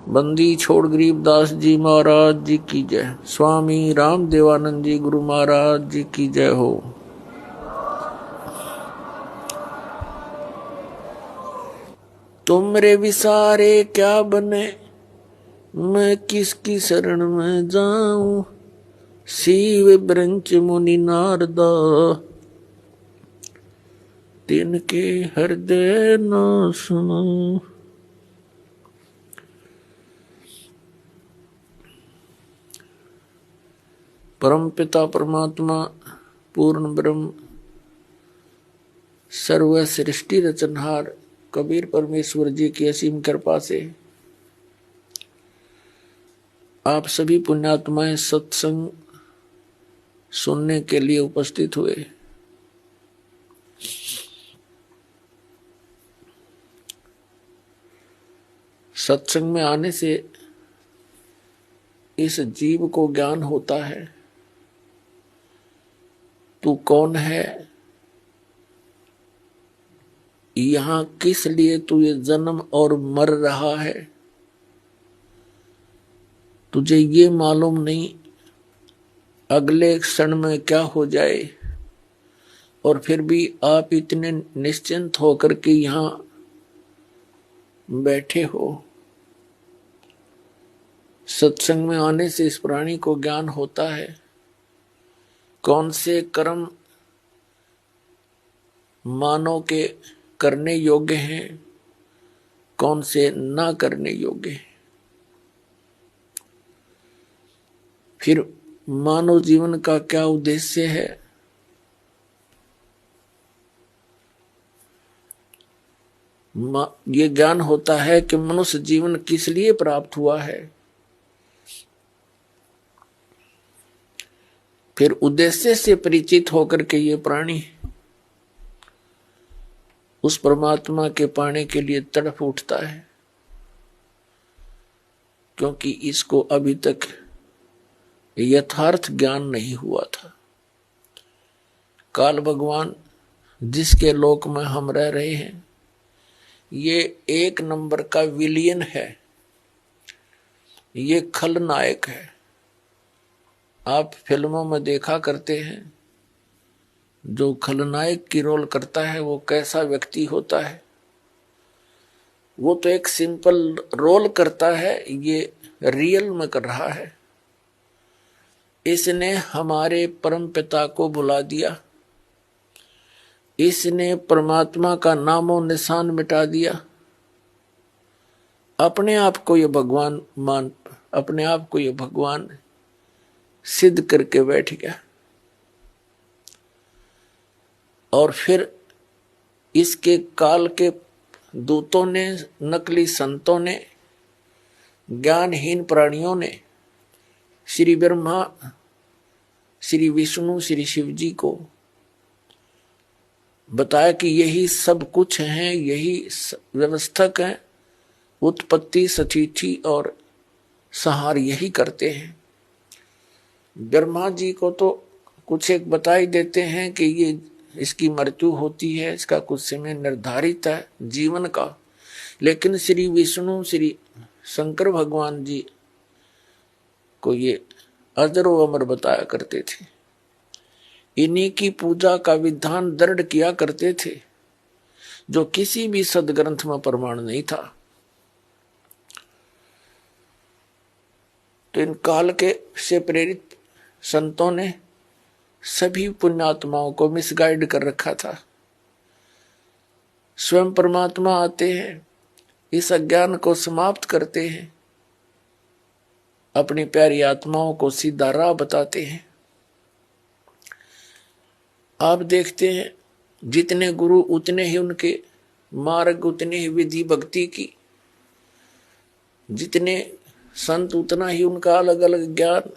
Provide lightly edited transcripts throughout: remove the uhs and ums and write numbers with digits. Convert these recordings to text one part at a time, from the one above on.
बंदी छोड़ गरीबदास जी महाराज जी की जय। स्वामी राम देवानंद जी गुरु महाराज जी की जय हो। तुमरे विसारे क्या बने, मैं किसकी शरण में जाऊं। शिव ब्रंच मुनि नारदा, तिनके हृदय न सुनो। परम पिता परमात्मा पूर्ण ब्रह्म सर्व सृष्टि रचनहार कबीर परमेश्वर जी की असीम कृपा से आप सभी पुण्यात्माएं सत्संग सुनने के लिए उपस्थित हुए। सत्संग में आने से इस जीव को ज्ञान होता है, तू कौन है, यहां किस लिए तू ये जन्म और मर रहा है, तुझे ये मालूम नहीं अगले क्षण में क्या हो जाए। और फिर भी आप इतने निश्चिंत होकर के यहां बैठे हो। सत्संग में आने से इस प्राणी को ज्ञान होता है कौन से कर्म मानव के करने योग्य हैं, कौन से ना करने योग्य हैं। फिर मानव जीवन का क्या उद्देश्य है, ये ज्ञान होता है कि मनुष्य जीवन किस लिए प्राप्त हुआ है। फिर उद्देश्य से परिचित होकर के ये प्राणी उस परमात्मा के पाने के लिए तड़प उठता है, क्योंकि इसको अभी तक यथार्थ ज्ञान नहीं हुआ था। काल भगवान जिसके लोक में हम रह रहे हैं, ये एक नंबर का विलियन है, ये खलनायक है। आप फिल्मों में देखा करते हैं जो खलनायक की रोल करता है वो कैसा व्यक्ति होता है। वो तो एक सिंपल रोल करता है, ये रियल में कर रहा है। इसने हमारे परम पिता को बुला दिया, इसने परमात्मा का नामो निशान मिटा दिया। अपने आप को ये अपने आप को ये भगवान सिद्ध करके बैठ गया। और फिर इसके काल के दूतों ने, नकली संतों ने, ज्ञानहीन प्राणियों ने श्री ब्रह्मा, श्री विष्णु, श्री शिव जी को बताया कि यही सब कुछ है, यही व्यवस्थक है, उत्पत्ति, स्थिति और संहार यही करते हैं। ब्रह्मा जी को तो कुछ एक बता ही देते हैं कि ये इसकी मृत्यु होती है, इसका कुछ समय निर्धारित है जीवन का। लेकिन श्री विष्णु, श्री शंकर भगवान जी को ये अजरो अमर बताया करते थे। इन्हीं की पूजा का विधान दृढ़ किया करते थे, जो किसी भी सदग्रंथ में प्रमाण नहीं था। तो इन काल के से प्रेरित संतों ने सभी पुण्यात्माओं को मिसगाइड कर रखा था। स्वयं परमात्मा आते हैं, इस अज्ञान को समाप्त करते हैं, अपनी प्यारी आत्माओं को सीधा राह बताते हैं। आप देखते हैं जितने गुरु उतने ही उनके मार्ग, उतने ही विधि भक्ति की, जितने संत उतना ही उनका अलग अलग ज्ञान।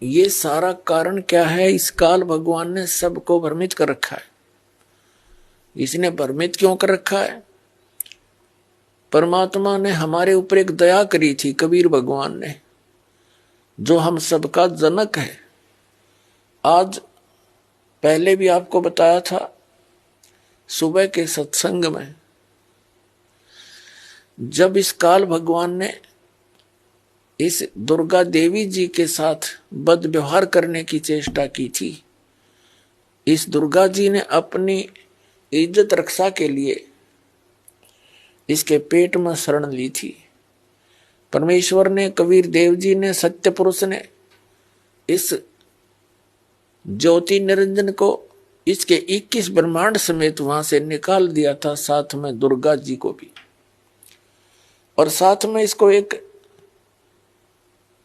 ये सारा कारण क्या है? इस काल भगवान ने सबको भ्रमित कर रखा है। इसने भ्रमित क्यों कर रखा है? परमात्मा ने हमारे ऊपर एक दया करी थी, कबीर भगवान ने, जो हम सबका जनक है। आज पहले भी आपको बताया था सुबह के सत्संग में जब इस काल भगवान ने इस दुर्गा देवी जी के साथ बद व्यवहार करने की चेष्टा की थी, इस दुर्गा जी ने अपनी इज्जत रक्षा के लिए इसके पेट में शरण ली थी। परमेश्वर ने, कबीर देव जी ने, सत्य पुरुष ने इस ज्योति निरंजन को इसके 21 ब्रह्मांड समेत वहां से निकाल दिया था, साथ में दुर्गा जी को भी, और साथ में इसको एक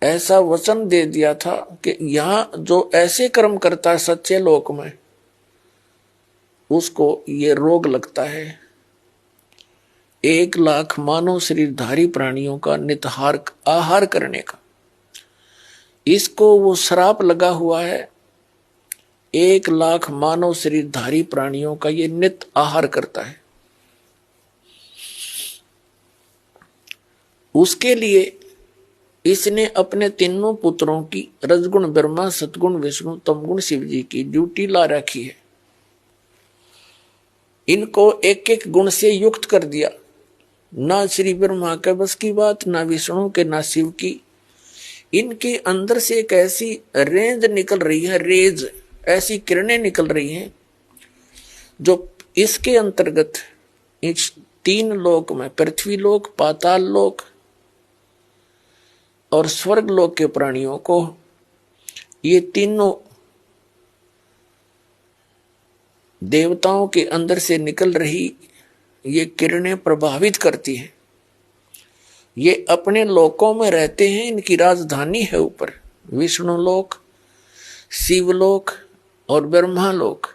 ऐसा वचन दे दिया था कि यहां जो ऐसे कर्म करता है सच्चे लोक में, उसको ये रोग लगता है 1,00,000 मानव शरीरधारी प्राणियों का नितहार आहार करने का। इसको वो श्राप लगा हुआ है 1,00,000 मानव शरीरधारी प्राणियों का ये नित आहार करता है। उसके लिए इसने अपने तीनों पुत्रों की रजगुण ब्रह्मा, सतगुण विष्णु, तमगुण शिव जी की ड्यूटी ला रखी है। इनको एक एक गुण से युक्त कर दिया। ना श्री ब्रह्मा के बस की बात, ना विष्णु के, ना शिव की। इनके अंदर से एक ऐसी रेंज निकल रही है, रेज, ऐसी किरणें निकल रही हैं जो इसके अंतर्गत इस 3 लोक में, पृथ्वी लोक, पाताल लोक और स्वर्ग लोक के प्राणियों को, ये तीनों देवताओं के अंदर से निकल रही ये किरणें प्रभावित करती हैं। ये अपने लोकों में रहते हैं, इनकी राजधानी है ऊपर विष्णु लोक, शिवलोक और ब्रह्मा लोक।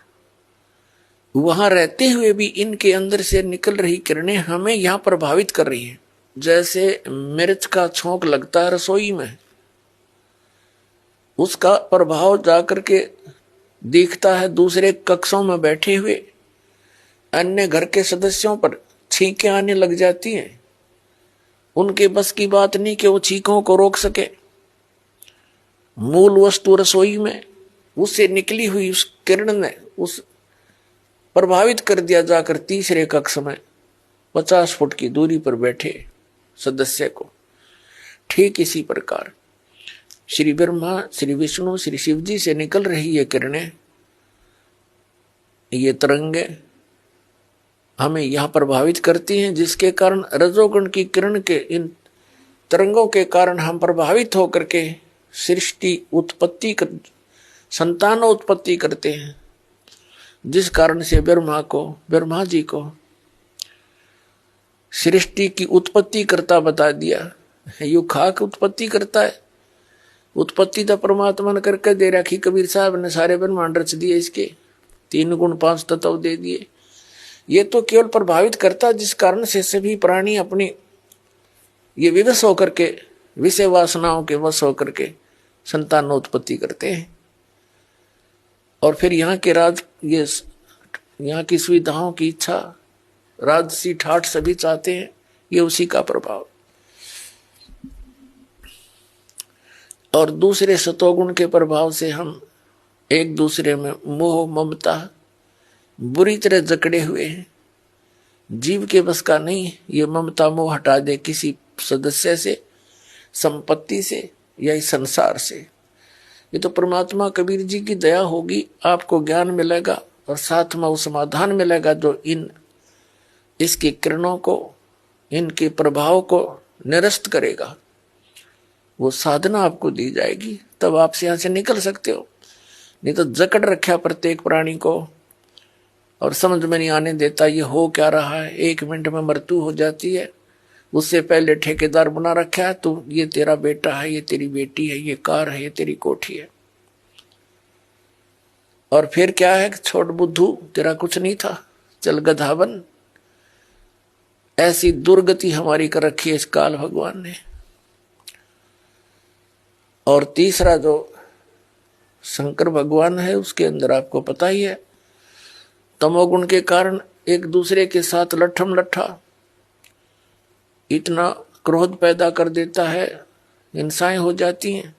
वहां रहते हुए भी इनके अंदर से निकल रही किरणें हमें यहां प्रभावित कर रही हैं। जैसे मिर्च का छोंक लगता है रसोई में, उसका प्रभाव जाकर के दिखता है दूसरे कक्षों में बैठे हुए अन्य घर के सदस्यों पर, छींकें आने लग जाती हैं। उनके बस की बात नहीं कि वो छींकों को रोक सके। मूल वस्तु रसोई में, उससे निकली हुई उस किरण ने उस प्रभावित कर दिया जाकर तीसरे कक्ष में 50 फुट की दूरी पर बैठे सदस्य को। ठीक इसी प्रकार श्री ब्रह्मा, श्री विष्णु, श्री शिव जी से निकल रही ये किरणें, ये तरंगे हमें यहां प्रभावित करती हैं, जिसके कारण रजोगुण की किरण के इन तरंगों के कारण हम प्रभावित होकर के सृष्टि उत्पत्ति कर, संतान उत्पत्ति करते हैं। जिस कारण से ब्रह्मा जी को सृष्टि की उत्पत्ति करता बता दिया। यू खाक उत्पत्ति करता है, उत्पत्ति तो परमात्मा ने करके दे रखी। कबीर साहब ने सारे ब्रह्मांड रच दिए, इसके 3 गुण 5 तत्व दे दिए। ये तो केवल प्रभावित करता, जिस कारण से सभी प्राणी अपनी ये विवश होकर के, विषय वासनाओं के वश होकर के संतानोत्पत्ति करते हैं। और फिर यहाँ के यहाँ की सुविधाओं की इच्छा, राजसी ठाठ सभी चाहते हैं, ये उसी का प्रभाव। और दूसरे सतोगुण के प्रभाव से हम एक दूसरे में मोह ममता बुरी तरह जकड़े हुए हैं। जीव के बस का नहीं ये ममता मोह हटा दे किसी सदस्य से, संपत्ति से या इस संसार से। ये तो परमात्मा कबीर जी की दया होगी, आपको ज्ञान मिलेगा और साथ में वो समाधान मिलेगा जो इसकी किरणों को, इनके प्रभाव को निरस्त करेगा। वो साधना आपको दी जाएगी, तब आप यहां से निकल सकते हो। नहीं तो जकड़ रखा प्रत्येक प्राणी को और समझ में नहीं आने देता ये हो क्या रहा है। 1 मिनट में मृत्यु हो जाती है, उससे पहले ठेकेदार बना रखा है, तो ये तेरा बेटा है, ये तेरी बेटी है, ये कार है, ये तेरी कोठी है। और फिर क्या है, छोट बुद्धू तेरा कुछ नहीं था, चल गधा बन। ऐसी दुर्गति हमारी कर रखी है इस काल भगवान ने। और तीसरा जो शंकर भगवान है, उसके अंदर आपको पता ही है, तमोगुण के कारण एक दूसरे के साथ लट्ठम लट्ठा इतना क्रोध पैदा कर देता है, हिंसाएं हो जाती हैं।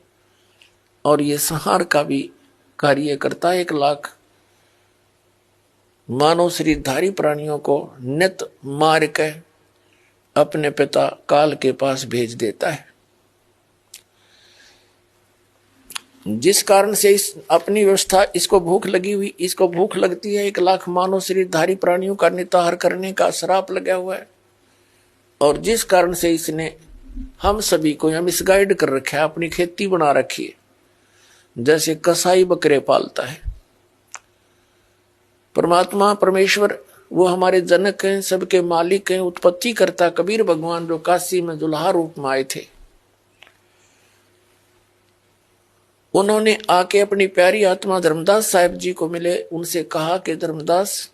और ये संहार का भी कार्य करता है। 1,00,000 मानव शरीरधारी प्राणियों को नित मार के अपने पिता काल के पास भेज देता है। जिस कारण से इस अपनी व्यवस्था, इसको भूख लगी हुई, इसको भूख लगती है, 1 लाख मानव शरीरधारी प्राणियों का निताहार करने का श्राप लगा हुआ है। और जिस कारण से इसने हम सभी को यहाँ मिसगाइड कर रखा है, अपनी खेती बना रखी है, जैसे कसाई बकरे पालता है। परमात्मा परमेश्वर वो हमारे जनक हैं, सबके मालिक हैं, उत्पत्ति करता कबीर भगवान जो काशी में दुल्हा रूप में आए थे, उन्होंने आके अपनी प्यारी आत्मा धर्मदास साहिब जी को मिले। उनसे कहा कि धर्मदास,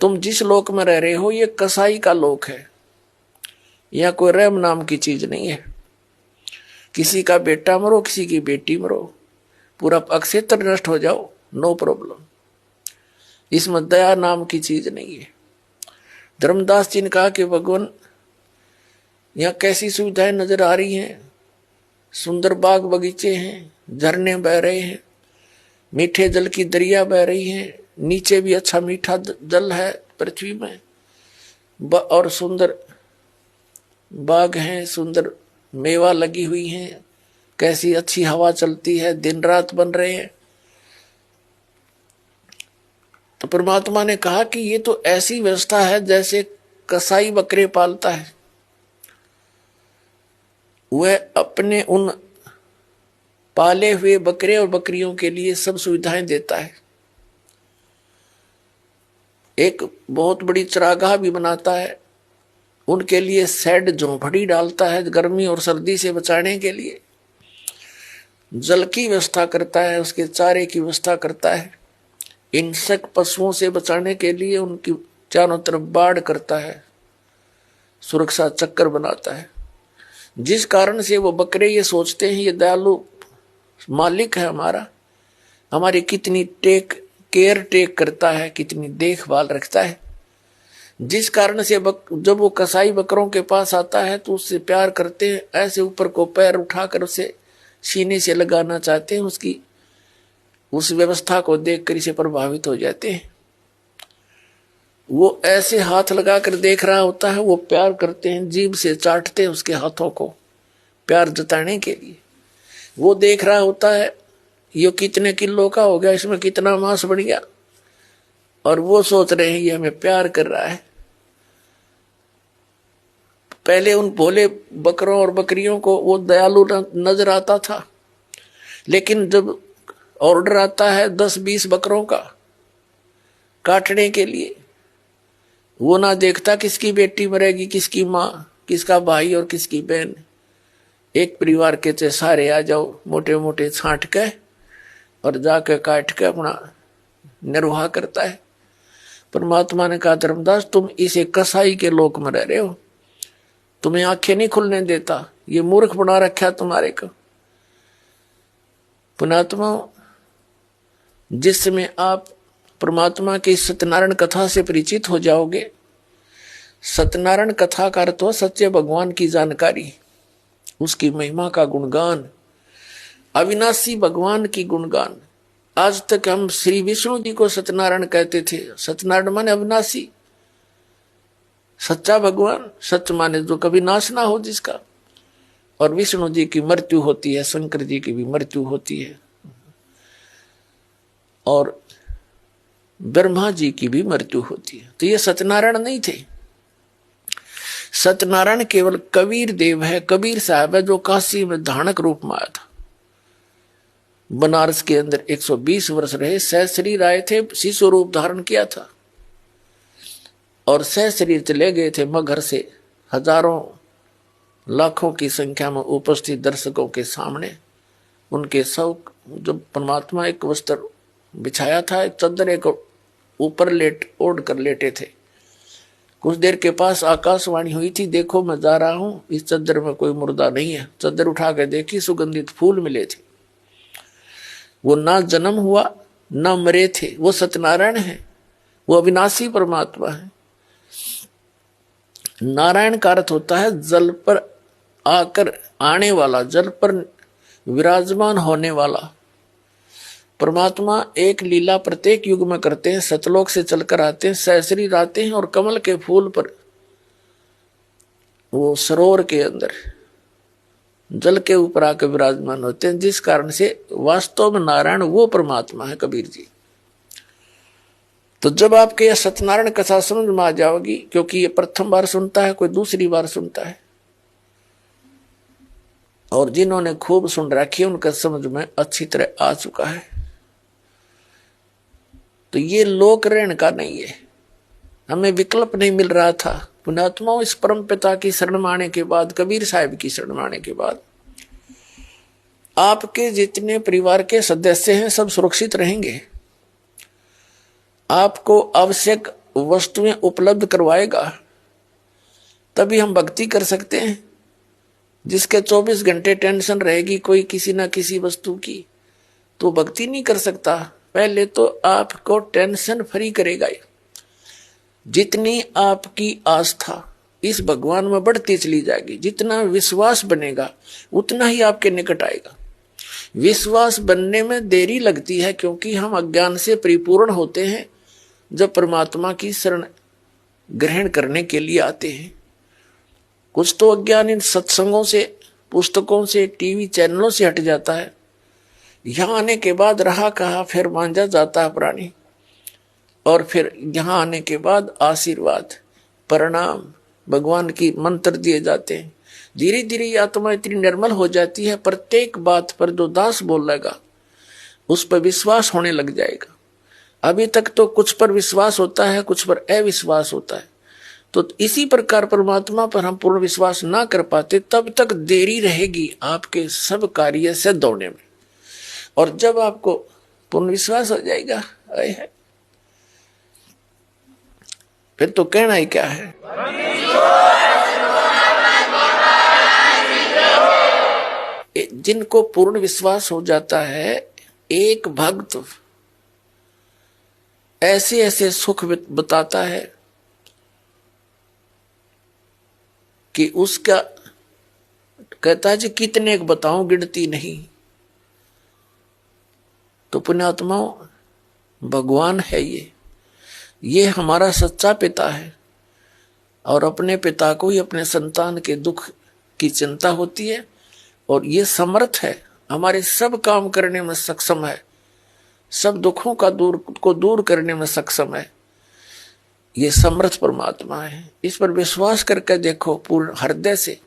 तुम जिस लोक में रह रहे हो ये कसाई का लोक है, यह कोई रहम नाम की चीज नहीं है। किसी का बेटा मरो, किसी की बेटी मरो, पूरा अक्षेत्र नष्ट हो जाओ, नो प्रॉब्लम। इसमें दया नाम की चीज नहीं है। धर्मदास जी ने कहा कि भगवान, यहाँ कैसी सुविधाएं नजर आ रही हैं, सुंदर बाग बगीचे हैं, झरने बह रहे हैं, मीठे जल की दरिया बह रही हैं, नीचे भी अच्छा मीठा जल है पृथ्वी में, और सुंदर बाग हैं, सुंदर मेवा लगी हुई हैं, कैसी अच्छी हवा चलती है, दिन रात बन रहे हैं। तो परमात्मा ने कहा कि ये तो ऐसी व्यवस्था है जैसे कसाई बकरे पालता है, वह अपने उन पाले हुए बकरे और बकरियों के लिए सब सुविधाएं देता है। एक बहुत बड़ी चरागाह भी बनाता है, उनके लिए शेड झोंपड़ी डालता है गर्मी और सर्दी से बचाने के लिए, जल की व्यवस्था करता है, उसके चारे की व्यवस्था करता है, हिंसक पशुओं से बचाने के लिए उनकी चारों तरफ बाड़ करता है, सुरक्षा चक्कर बनाता है। जिस कारण से वो बकरे ये सोचते हैं ये दयालु मालिक है हमारा, हमारी कितनी केयर टेक करता है, कितनी देखभाल रखता है। जिस कारण से जब वो कसाई बकरों के पास आता है तो उससे प्यार करते हैं, ऐसे ऊपर को पैर उठाकर उसे सीने से लगाना चाहते हैं, उसकी उस व्यवस्था को देखकर इसे प्रभावित हो जाते हैं। वो ऐसे हाथ लगाकर देख रहा होता है, वो प्यार करते हैं, जीभ से चाटते हैं उसके हाथों को प्यार जताने के लिए। वो देख रहा होता है ये कितने किलो का हो गया, इसमें कितना मांस बढ़ गया, और वो सोच रहे हैं ये हमें प्यार कर रहा है। पहले उन भोले बकरों और बकरियों को वो दयालु नजर आता था, लेकिन जब ऑर्डर आता है 10-20 बकरों का काटने के लिए, वो ना देखता किसकी बेटी मरेगी, किसकी माँ, किसका भाई और किसकी बहन। एक परिवार के चे सारे आ जाओ, मोटे मोटे छांट के और जाके काट के अपना निर्वाह करता है। परमात्मा ने कहा धर्मदास, तुम इसे कसाई के लोक में रह रहे हो, तुम्हें आंखें नहीं खुलने देता, ये मूर्ख बना रखा तुम्हारे को। पुणात्मा, जिस समय आप परमात्मा की सत्यनारायण कथा से परिचित हो जाओगे, सत्यनारायण कथा का अर्थ हो सच्चे भगवान की जानकारी, उसकी महिमा का गुणगान, अविनाशी भगवान की गुणगान। आज तक हम श्री विष्णु जी को सत्यनारायण कहते थे। सत्यनारायण माने अविनाशी, सच्चा भगवान, सत्य माने जो कभी नाश ना हो जिसका। और विष्णु जी की मृत्यु होती है, शंकर जी की भी मृत्यु होती है, और ब्रह्मा जी की भी मृत्यु होती है। तो ये सत्यनारायण नहीं थे। सत्यनारायण केवल कबीर देव है, कबीर साहब है, जो काशी में धानक रूप में आया था। बनारस के अंदर 120 वर्ष रहे, सहशरीर आए थे, शिशु रूप धारण किया था और सहशरीर चले गए थे मगहर से हजारों लाखों की संख्या में उपस्थित दर्शकों के सामने। उनके सब जब परमात्मा एक वस्त्र बिछाया था, एक चद्दर एक ऊपर ओढ़ कर लेटे थे। कुछ देर के पास आकाशवाणी हुई थी, देखो मैं जा रहा हूं, इस चद्दर में कोई मुर्दा नहीं है। चद्दर उठा के देखी, सुगंधित फूल मिले थे। वो ना जन्म हुआ ना मरे थे, वो सत्यनारायण है, वो अविनाशी परमात्मा है। नारायण का अर्थ होता है जल पर आकर आने वाला, जल पर विराजमान होने वाला। परमात्मा एक लीला प्रत्येक युग में करते हैं। सतलोक से चलकर आते हैं, सहस्री आते हैं और कमल के फूल पर वो सरोवर के अंदर जल के ऊपर आकर विराजमान होते हैं, जिस कारण से वास्तव में नारायण वो परमात्मा है कबीर जी। तो जब आपके यह सत्यनारायण कथा समझ में आ जाओगी, क्योंकि ये प्रथम बार सुनता है, कोई दूसरी बार सुनता है, और जिन्होंने खूब सुन रखी उनका समझ में अच्छी तरह आ चुका है। तो ये लोक रहन का नहीं है, हमें विकल्प नहीं मिल रहा था। पुण्यात्माओं, इस परम पिता की शरण में आने के बाद, कबीर साहब की शरण में आने के बाद, आपके जितने परिवार के सदस्य हैं सब सुरक्षित रहेंगे। आपको आवश्यक वस्तुएं उपलब्ध करवाएगा, तभी हम भक्ति कर सकते हैं। जिसके 24 घंटे टेंशन रहेगी कोई किसी ना किसी वस्तु की, तो भक्ति नहीं कर सकता। पहले तो आपको टेंशन फ्री करेगा। जितनी आपकी आस्था इस भगवान में बढ़ती चली जाएगी, जितना विश्वास बनेगा उतना ही आपके निकट आएगा। विश्वास बनने में देरी लगती है, क्योंकि हम अज्ञान से परिपूर्ण होते हैं जब परमात्मा की शरण ग्रहण करने के लिए आते हैं। कुछ तो अज्ञान इन सत्संगों से, पुस्तकों से, टीवी चैनलों से हट जाता है। यहां आने के बाद रहा कहा फिर मांझा जाता है प्राणी, और फिर यहां आने के बाद आशीर्वाद, प्रणाम, भगवान की मंत्र दिए जाते हैं। धीरे धीरे आत्मा इतनी निर्मल हो जाती है, प्रत्येक बात पर जो दास बोलेगा उस पर विश्वास होने लग जाएगा। अभी तक तो कुछ पर विश्वास होता है, कुछ पर अविश्वास होता है। तो इसी प्रकार परमात्मा पर हम पूर्ण विश्वास ना कर पाते, तब तक देरी रहेगी आपके सब कार्य से दौड़ने में। और जब आपको पूर्ण विश्वास हो जाएगा, फिर तो कहना ही क्या है। जिनको पूर्ण विश्वास हो जाता है, एक भक्त ऐसे ऐसे सुख बताता है कि उसका कहता है जी कितने बताऊं, गिनती नहीं। तो पुण्यात्माओं, भगवान है ये हमारा सच्चा पिता है, और अपने पिता को ही अपने संतान के दुख की चिंता होती है, और ये समर्थ है, हमारे सब काम करने में सक्षम है, सब दुखों को दूर करने में सक्षम है। ये समर्थ परमात्मा है। इस पर विश्वास करके देखो पूर्ण हृदय से,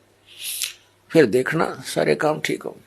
फिर देखना सारे काम ठीक होंगे।